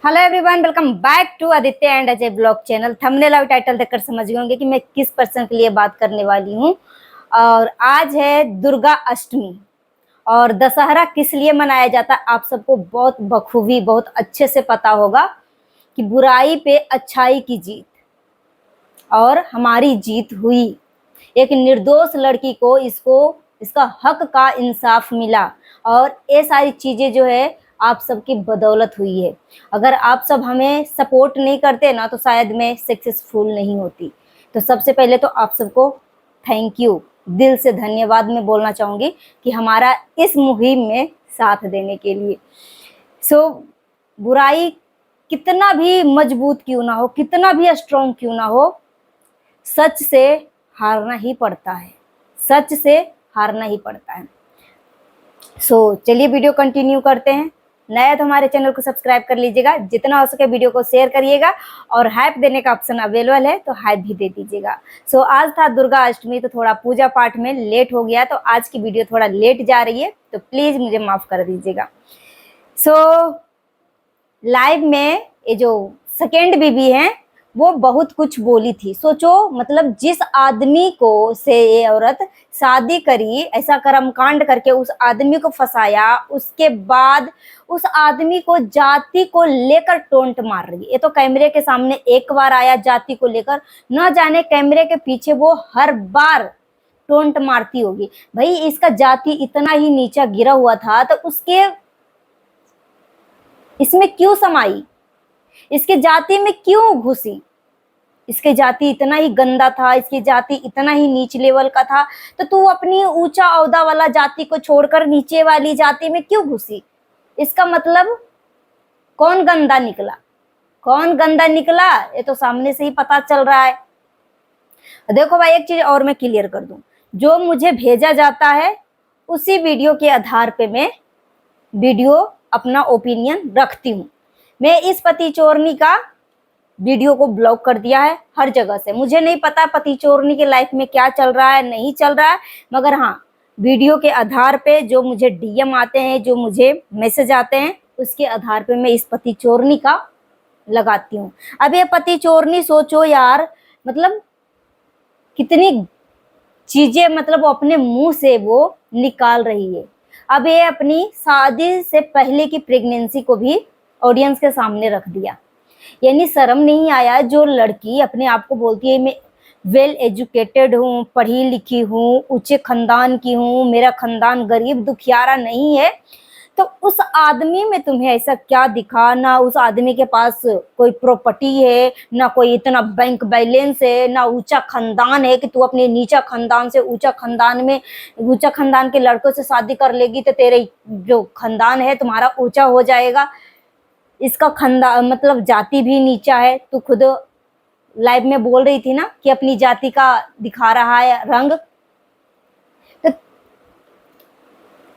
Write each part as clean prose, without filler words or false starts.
Hello everyone, welcome back to Aditya and Ajay blog channel. Thumbnail और title देखकर समझ गए होंगे कि मैं किस पर्सन के लिए बात करने वाली हूँ। और आज है दुर्गा अष्टमी। और दशहरा किस लिए मनाया जाता है आप सबको बहुत बखूबी बहुत अच्छे से पता होगा कि बुराई पे अच्छाई की जीत, और हमारी जीत हुई। एक निर्दोष लड़की को इसका हक का इंसाफ मिला, और ये सारी चीजें जो है आप सबकी बदौलत हुई है। अगर आप सब हमें सपोर्ट नहीं करते ना तो शायद मैं सक्सेसफुल नहीं होती। तो सबसे पहले तो आप सबको थैंक यू, दिल से धन्यवाद मैं बोलना चाहूँगी कि हमारा इस मुहिम में साथ देने के लिए। बुराई कितना भी मजबूत क्यों ना हो, कितना भी स्ट्रॉन्ग क्यों ना हो, सच से हारना ही पड़ता है। सच से हारना ही पड़ता है। चलिए वीडियो कंटिन्यू करते हैं। नया तो हमारे चैनल को सब्सक्राइब कर लीजिएगा, जितना हो सके वीडियो को शेयर करिएगा, और हाइप देने का ऑप्शन अवेलेबल है तो हाइप भी दे दीजिएगा। आज था दुर्गा अष्टमी, तो थोड़ा पूजा पाठ में लेट हो गया, तो आज की वीडियो थोड़ा लेट जा रही है, तो प्लीज मुझे माफ कर दीजिएगा। लाइव में ये जो सेकेंड बीबी हैं वो बहुत कुछ बोली थी। सोचो, मतलब जिस आदमी को से ये औरत शादी करी, ऐसा कर्मकांड करके उस आदमी को फंसाया, उसके बाद उस आदमी को जाति को लेकर टोंट मार रही है। ये तो कैमरे के सामने एक बार आया जाति को लेकर, न जाने कैमरे के पीछे वो हर बार टोंट मारती होगी। भाई, इसका जाति इतना ही नीचा गिरा हुआ था तो उसके इसमें क्यों समाई, इसके जाति में क्यों घुसी? इसके जाति इतना ही गंदा था, इसकी जाति इतना ही नीच लेवल का था, तो तू अपनी ऊंचा औदा वाला जाति को छोड़कर नीचे वाली जाति में क्यों घुसी? इसका मतलब कौन गंदा निकला? कौन गंदा निकला ये तो सामने से ही पता चल रहा है। देखो भाई, एक चीज और मैं क्लियर कर दूं, जो मुझे भेजा जाता है उसी वीडियो के आधार पे मैं वीडियो अपना ओपिनियन रखती हूँ। मैं इस पति चोरनी का वीडियो को ब्लॉक कर दिया है हर जगह से। मुझे नहीं पता पति चोरनी के लाइफ में क्या चल रहा है, नहीं चल रहा है, मगर हाँ, वीडियो के आधार पे जो मुझे डीएम आते हैं, जो मुझे मैसेज आते हैं, उसके आधार पे मैं इस पति चोरनी का लगाती हूँ। अब ये पति चोरनी, सोचो यार, मतलब कितनी चीजें मतलब वो अपने मुंह से वो निकाल रही है। अब ये अपनी शादी से पहले की प्रेगनेंसी को भी ऑडियंस के सामने रख दिया। यानी शर्म नहीं आया? जो लड़की अपने आप को बोलती है मैं वेल एजुकेटेड हूँ, पढ़ी लिखी हूँ, ऊंचे खानदान की हूँ, मेरा खानदान गरीब दुखियारा नहीं है, तो उस आदमी में तुम्हें ऐसा क्या दिखा? ना उस आदमी के पास कोई प्रॉपर्टी है, ना कोई इतना बैंक बैलेंस है, ना ऊंचा खानदान है कि तू अपने नीचा खानदान से ऊंचा खानदान में, ऊंचा खानदान के लड़कों से शादी कर लेगी तो तेरे जो खानदान है तुम्हारा ऊंचा हो जाएगा। इसका खानदान मतलब जाति भी नीचा है। तू खुद लाइव में बोल रही थी ना कि अपनी जाति का दिखा रहा है रंग। तो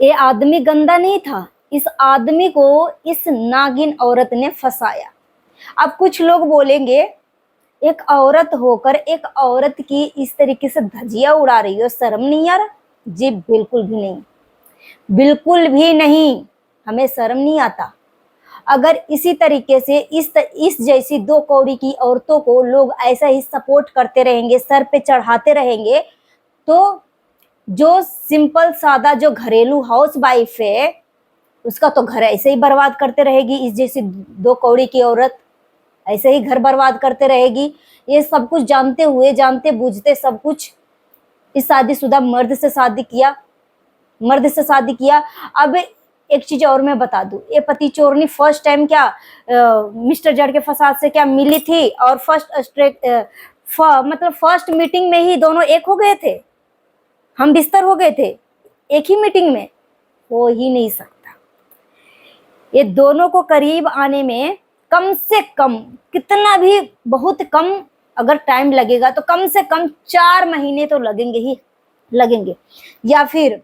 ये आदमी गंदा नहीं था, इस आदमी को इस नागिन औरत ने फंसाया। अब कुछ लोग बोलेंगे एक औरत होकर एक औरत की इस तरीके से धजिया उड़ा रही हो, शर्म नहीं आ रहा? जी बिल्कुल भी नहीं, बिल्कुल भी नहीं, हमें शर्म नहीं आता। अगर इसी तरीके से इस जैसी दो कौड़ी की औरतों को लोग ऐसा ही सपोर्ट करते रहेंगे, सर पे चढ़ाते रहेंगे, तो जो सिंपल सादा जो घरेलू हाउस वाइफ है उसका तो घर ऐसे ही बर्बाद करते रहेगी। इस जैसी दो कौड़ी की औरत ऐसे ही घर बर्बाद करते रहेगी। ये सब कुछ जानते हुए, जानते बूझते सब कुछ इस शादीशुदा मर्द से शादी किया। अब एक चीज और मैं बता दूं, ये पति चोरनी फर्स्ट टाइम क्या मिस्टर जड़ के फसाद से क्या मिली थी, और फर्स्ट मीटिंग में ही दोनों एक हो गए थे, हम बिस्तर हो गए थे एक ही मीटिंग में? हो ही नहीं सकता। ये दोनों को करीब आने में कम से कम, कितना भी बहुत कम अगर टाइम लगेगा तो कम से कम 4 महीने तो लगेंगे ही लगेंगे। या फिर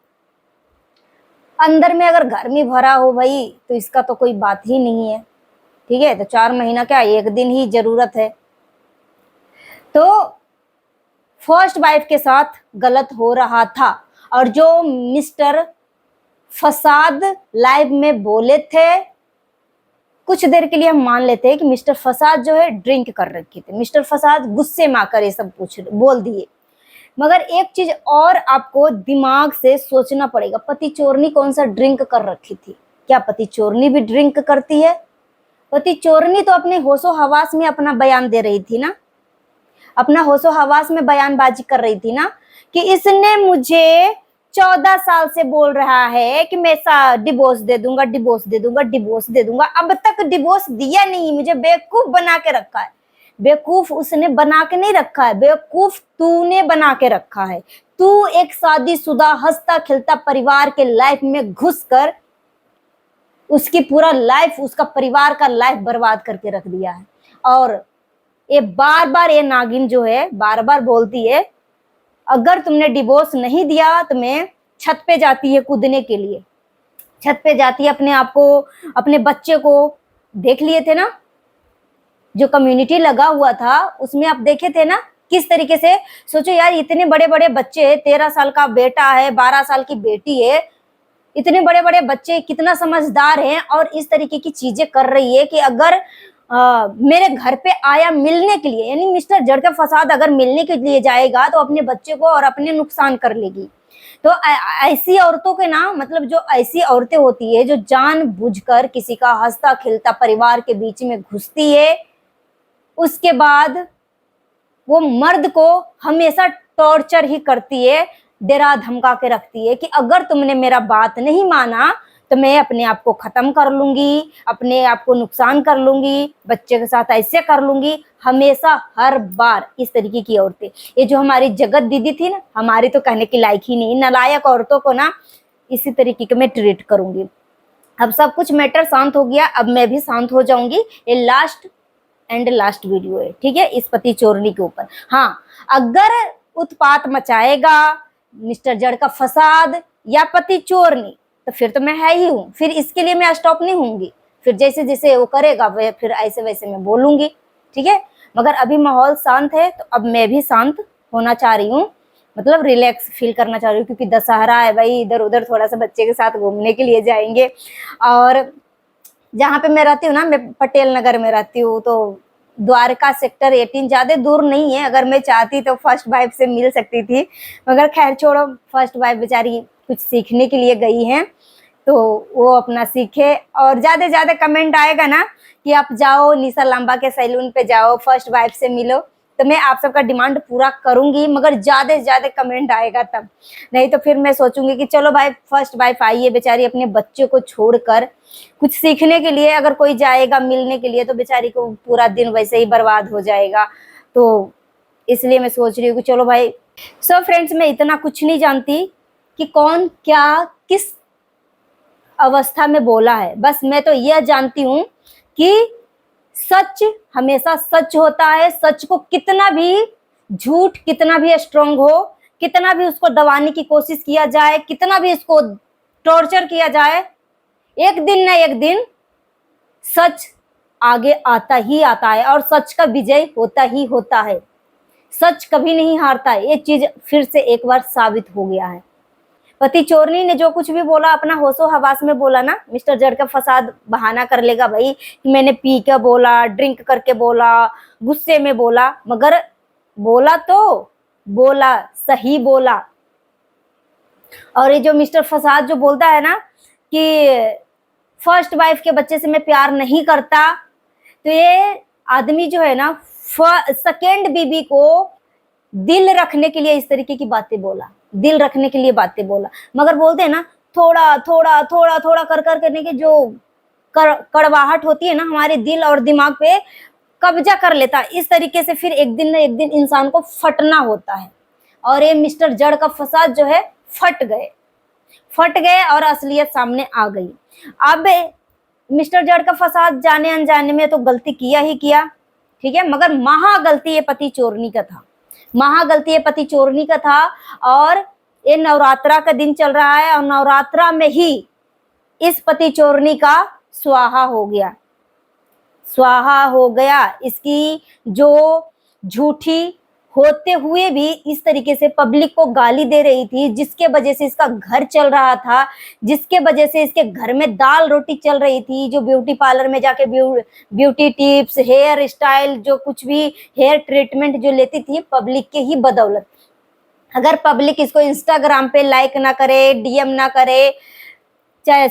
अंदर में अगर गर्मी भरा हो भाई तो इसका तो कोई बात ही नहीं है, ठीक है? तो 4 महीना क्या, 1 दिन ही जरूरत है। तो फर्स्ट वाइफ के साथ गलत हो रहा था, और जो मिस्टर फसाद लाइव में बोले थे कुछ देर के लिए हम मान लेते हैं कि मिस्टर फसाद जो है ड्रिंक कर रखे थे, मिस्टर फसाद गुस्से में आकर ये सब बोल दिए। मगर एक चीज और आपको दिमाग से सोचना पड़ेगा, पति चोरनी कौन सा ड्रिंक कर रखी थी? क्या पति चोरनी भी ड्रिंक करती है? पति चोरनी तो अपने होशो हवास में अपना बयान दे रही थी ना, अपना होशो हवास में बयानबाजी कर रही थी ना कि इसने मुझे 14 साल से बोल रहा है कि मैं डिवोर्स दे दूंगा, डिवोर्स दे दूंगा, डिवोर्स दे दूंगा, अब तक डिवोर्स दिया नहीं, मुझे बेवकूफ बना के रखा है। बेवकूफ उसने बना के नहीं रखा है, बेवकूफ तूने बना के रखा है। तू एक शादीशुदा हंसता खिलता परिवार के लाइफ में घुसकर उसकी पूरा लाइफ, उसका परिवार का लाइफ बर्बाद करके रख दिया है। और ये बार बार ये नागिन जो है बार बार बोलती है अगर तुमने डिवोर्स नहीं दिया तो मैं छत पे जाती है कूदने के लिए, छत पे जाती है अपने आप को, अपने बच्चे को। देख लिए थे ना जो कम्युनिटी लगा हुआ था उसमें, आप देखे थे ना किस तरीके से। सोचो यार, इतने बड़े बड़े बच्चे, 13 साल का बेटा है, 12 साल की बेटी है, इतने बड़े बड़े बच्चे कितना समझदार हैं और इस तरीके की चीजें कर रही है कि अगर मेरे घर पे आया मिलने के लिए, यानी मिस्टर जड़ का फसाद अगर मिलने के लिए जाएगा तो अपने बच्चे को और अपने नुकसान कर लेगी। तो ऐसी औरतों के ना, मतलब जो ऐसी औरतें होती है जो जानबूझकर किसी का हंसता खिलता परिवार के बीच में घुसती है, उसके बाद वो मर्द को हमेशा टॉर्चर ही करती है, डरा धमका के रखती है कि अगर तुमने मेरा बात नहीं माना तो मैं अपने आप को खत्म कर लूंगी, अपने आप को नुकसान कर लूंगी, बच्चे के साथ ऐसे कर लूंगी। हमेशा हर बार इस तरीके की औरतें, ये जो हमारी जगत दीदी थी ना, हमारी तो कहने की लायक ही नहीं, नालायक औरतों को ना इसी तरीके के मैं ट्रीट करूंगी। अब सब कुछ मैटर शांत हो गया, अब मैं भी शांत हो जाऊंगी। ये लास्ट वीडियो है, ठीक है, इस पति चोरनी के ऊपर। हाँ, अगर उत्पात मचाएगा मिस्टर जड़ का फसाद या पति चोरनी तो फिर तो मैं है ही हूँ, फिर इसके लिए मैं स्टॉप नहीं होंगी। फिर जैसे जैसे वो करेगा वह फिर ऐसे वैसे मैं बोलूंगी, ठीक है। मगर अभी माहौल शांत है तो अब मैं भी शांत होना चाह रही हूँ, मतलब रिलैक्स फील करना चाह रही हूँ, क्योंकि दशहरा है भाई, इधर उधर थोड़ा सा बच्चे के साथ घूमने के लिए जाएंगे। और जहाँ पे मैं रहती हूँ ना, मैं पटेल नगर में रहती हूँ, तो द्वारका सेक्टर 18 ज्यादा दूर नहीं है। अगर मैं चाहती तो फर्स्ट वाइफ से मिल सकती थी, मगर खैर छोड़ो, फर्स्ट वाइफ बेचारी कुछ सीखने के लिए गई हैं तो वो अपना सीखे। और ज्यादा ज्यादा कमेंट आएगा ना कि आप जाओ निशा लांबा के सैलून पे जाओ, फर्स्ट वाइफ से मिलो, तो मैं आप सबका डिमांड पूरा करूंगी, मगर ज्यादा से ज्यादा कमेंट आएगा तब। नहीं तो फिर मैं सोचूंगी कि चलो भाई फर्स्ट वाइफ आई है बेचारी अपने बच्चे को छोड़कर कुछ सीखने के लिए, अगर कोई जाएगा मिलने के लिए तो बेचारी को पूरा दिन वैसे ही बर्बाद हो जाएगा। तो इसलिए मैं सोच रही हूँ कि चलो भाई। सो फ्रेंड्स, मैं इतना कुछ नहीं जानती कि कौन क्या किस अवस्था में बोला है, बस मैं तो यह जानती हूँ कि सच हमेशा सच होता है। सच को कितना भी झूठ कितना भी स्ट्रांग हो, कितना भी उसको दबाने की कोशिश किया जाए, कितना भी इसको टॉर्चर किया जाए, एक दिन ना एक दिन सच आगे आता ही आता है और सच का विजय होता ही होता है। सच कभी नहीं हारता है, ये चीज फिर से एक बार साबित हो गया है। पति चोरनी ने जो कुछ भी बोला अपना होशो हवास में बोला ना, मिस्टर जड़ का फसाद बहाना कर लेगा भाई कि मैंने पी के बोला, ड्रिंक करके बोला, गुस्से में बोला, मगर बोला तो बोला, सही बोला। और ये जो मिस्टर फसाद जो बोलता है ना कि फर्स्ट वाइफ के बच्चे से मैं प्यार नहीं करता, तो ये आदमी जो है ना सेकेंड बीबी को दिल रखने के लिए इस तरीके की बातें बोला, दिल रखने के लिए बातें बोला। मगर बोलते हैं ना थोड़ा थोड़ा थोड़ा थोड़ा कर कर करने के जो कड़वाहट होती है ना हमारे दिल और दिमाग पे कब्जा कर लेता है, इस तरीके से फिर एक दिन ना एक दिन इंसान को फटना होता है। और ये मिस्टर जड़ का फसाद जो है फट गए और असलियत सामने आ गई। अब मिस्टर जड़ का फसाद जाने अनजाने में तो गलती किया ही किया, ठीक है, मगर महा गलती ये पति चोरनी का था, महा गलती ये पति चोरनी का था। और ये नवरात्रा का दिन चल रहा है और नवरात्रा में ही इस पति चोरनी का स्वाहा हो गया। इसकी जो झूठी होते हुए भी इस तरीके से पब्लिक को गाली दे रही थी, जिसके वजह से इसका घर चल रहा था, जिसके वजह से इसके घर में दाल रोटी चल रही थी, जो ब्यूटी पार्लर में जाके ब्यूटी टिप्स, हेयर स्टाइल, जो कुछ भी हेयर ट्रीटमेंट जो लेती थी, पब्लिक के ही बदौलत। अगर पब्लिक इसको इंस्टाग्राम पे लाइक ना करे, डीएम ना करे, चाहे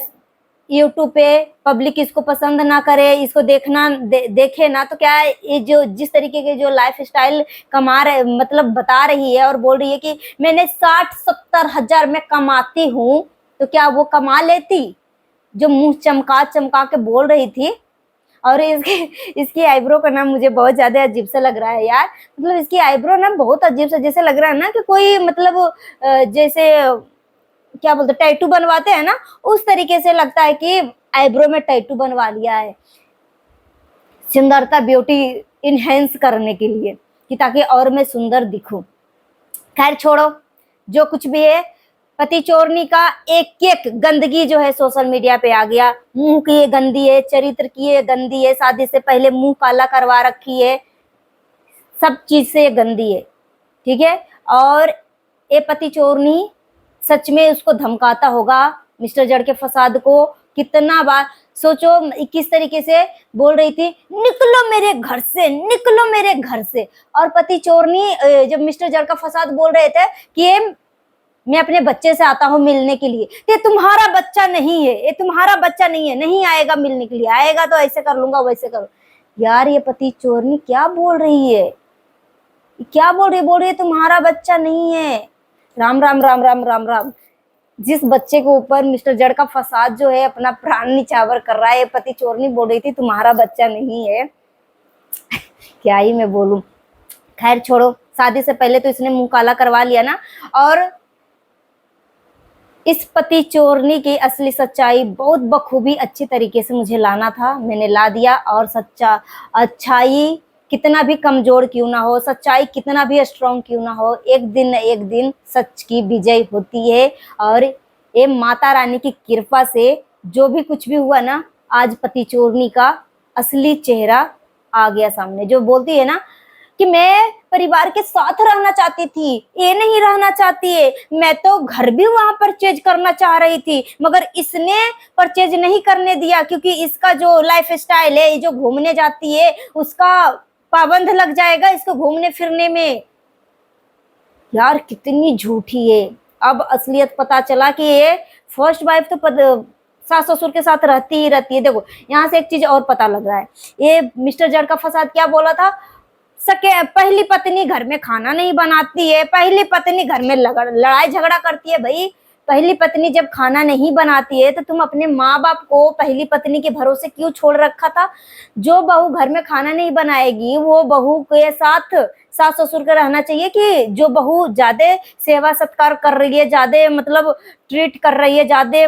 यूट्यूब पे पब्लिक इसको पसंद ना करे, इसको देखे ना, तो क्या है, ये जो जिस तरीके के जो लाइफ स्टाइल कमा रहे, मतलब बता रही है और बोल रही है कि मैंने 60-70 हजार में कमाती हूँ, तो क्या वो कमा लेती? जो मुंह चमका चमका के बोल रही थी। और इसकी आईब्रो का नाम मुझे बहुत ज्यादा अजीब सा लग रहा है यार। मतलब इसकी आईब्रो ना बहुत अजीब सा, जैसे लग रहा है ना कि कोई मतलब जैसे क्या बोलते टैटू बनवाते हैं ना, उस तरीके से लगता है कि आईब्रो में टैटू बनवा लिया है, सुंदरता ब्यूटी इनहेंस करने के लिए, कि ताकि और मैं सुंदर दिखूं। खैर छोड़ो, जो कुछ भी है, पति चोरनी का एक एक गंदगी जो है सोशल मीडिया पे आ गया। मुंह की ये गंदी है, चरित्र की ये गंदी है, शादी से पहले मुंह काला करवा रखी है, सब चीज से गंदी है, ठीक है। और ये पति चोरनी सच में उसको धमकाता होगा मिस्टर जड़ के फसाद को, कितना बार। सोचो किस तरीके से बोल रही थी, निकलो मेरे घर से, निकलो मेरे घर से। और पति चोरनी जब मिस्टर जड़ का फसाद बोल रहे थे कि ये मैं अपने बच्चे से आता हूँ मिलने के लिए, ये तुम्हारा बच्चा नहीं है, ये तुम्हारा बच्चा नहीं है, नहीं आएगा मिलने के लिए, आएगा तो ऐसे कर लूंगा, वैसे करो। यार ये पति चोरनी क्या बोल रही है, क्या बोल रही है तुम्हारा बच्चा नहीं है। राम राम राम राम राम राम। जिस बच्चे के ऊपर मिस्टर जड़ का फसाद जो है अपना प्राण निछावर कर रहा है, पति चोरनी बोल रही थी तुम्हारा बच्चा नहीं है। क्या ही मैं बोलूं। खैर छोड़ो, शादी से पहले तो इसने मुंह काला करवा लिया ना। और इस पति चोरनी की असली सच्चाई बहुत बखूबी अच्छी तरीके से मुझे लाना था, मैंने ला दिया। और अच्छाई कितना भी कमजोर क्यों ना हो, सच्चाई कितना भी स्ट्रॉन्ग क्यों ना हो, एक दिन न एक दिन सच की विजय होती है। और ये माता रानी की कृपा से जो भी कुछ भी हुआ ना, आज पति चोरनी का असली चेहरा आ गया सामने। जो बोलती है ना कि मैं परिवार के साथ रहना चाहती थी, ये नहीं रहना चाहती है, मैं तो घर भी वहां परचेज करना चाह रही थी, मगर इसने परचेज नहीं करने दिया, क्योंकि इसका जो लाइफ स्टाइल है, जो घूमने जाती है, उसका पाबंद लग जाएगा इसको घूमने फिरने में। यार कितनी झूठी है। अब असलियत पता चला कि ये फर्स्ट वाइफ तो सास ससुर के साथ रहती ही रहती है। देखो यहाँ से एक चीज और पता लग रहा है, ये मिस्टर जड़ का फसाद क्या बोला था, पहली पत्नी घर में खाना नहीं बनाती है, पहली पत्नी घर में लड़ाई झगड़ा करती है। भाई पहली पत्नी जब खाना नहीं बनाती है तो तुम अपने माँ बाप को पहली पत्नी के भरोसे क्यों छोड़ रखा था? जो बहू घर में खाना नहीं बनाएगी, वो बहू के साथ सास ससुर का रहना चाहिए, कि जो बहू ज्यादा सेवा सत्कार कर रही है, ज्यादा मतलब ट्रीट कर रही है, ज्यादा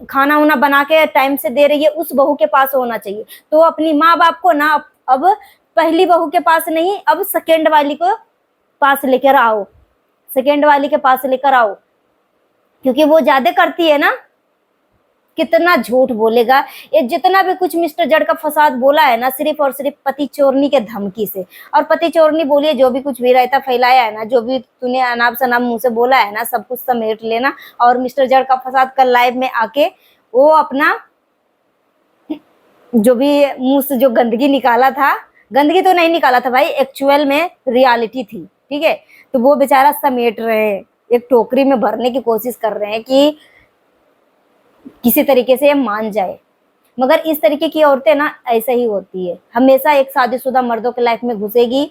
खाना उना बना के टाइम से दे रही है, उस बहू के पास होना चाहिए। तो अपनी माँ बाप को ना अब पहली बहू के पास नहीं, अब सेकेंड वाली को पास लेकर आओ, सेकेंड वाली के पास लेकर आओ, क्योंकि वो ज्यादा करती है ना। कितना झूठ बोलेगा ये, जितना भी कुछ मिस्टर जड़ का फसाद बोला है ना, सिर्फ और सिर्फ पति चोरनी के धमकी से। और पति चोरनी बोलिए, जो भी कुछ भी रायता फैलाया है ना, जो भी तूने अनाप शनाप मुंह से बोला है ना, सब कुछ समेट लेना। और मिस्टर जड़ का फसाद कल लाइव में आके वो अपना जो भी मुंह से जो गंदगी निकाला था, गंदगी तो नहीं निकाला था भाई, एक्चुअल में रियलिटी थी, ठीक है। तो वो बेचारा समेट रहे हैं, एक टोकरी में भरने की कोशिश कर रहे हैं कि किसी तरीके से ये मान जाए। मगर इस तरीके की औरतें ना ऐसे ही होती है, हमेशा एक शादीशुदा मर्दों के लाइफ में घुसेगी,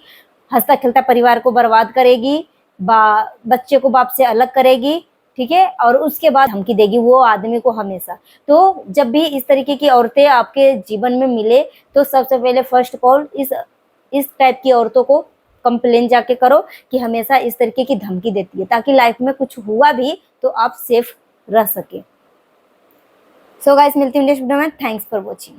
हंसता खेलता परिवार को बर्बाद करेगी, बच्चे को बाप से अलग करेगी, ठीक है। और उसके बाद धमकी देगी वो आदमी को हमेशा। तो जब भी इस तरीके की औरतें आपके जीवन में मिले, तो सबसे पहले फर्स्ट कॉल इस टाइप की औरतों को कंप्लेन जाके करो कि हमेशा इस तरीके की धमकी देती है, ताकि लाइफ में कुछ हुआ भी तो आप सेफ रह सके। सो गाइस, मिलती हूँ नेक्स्ट वीडियो में। Thanks for watching.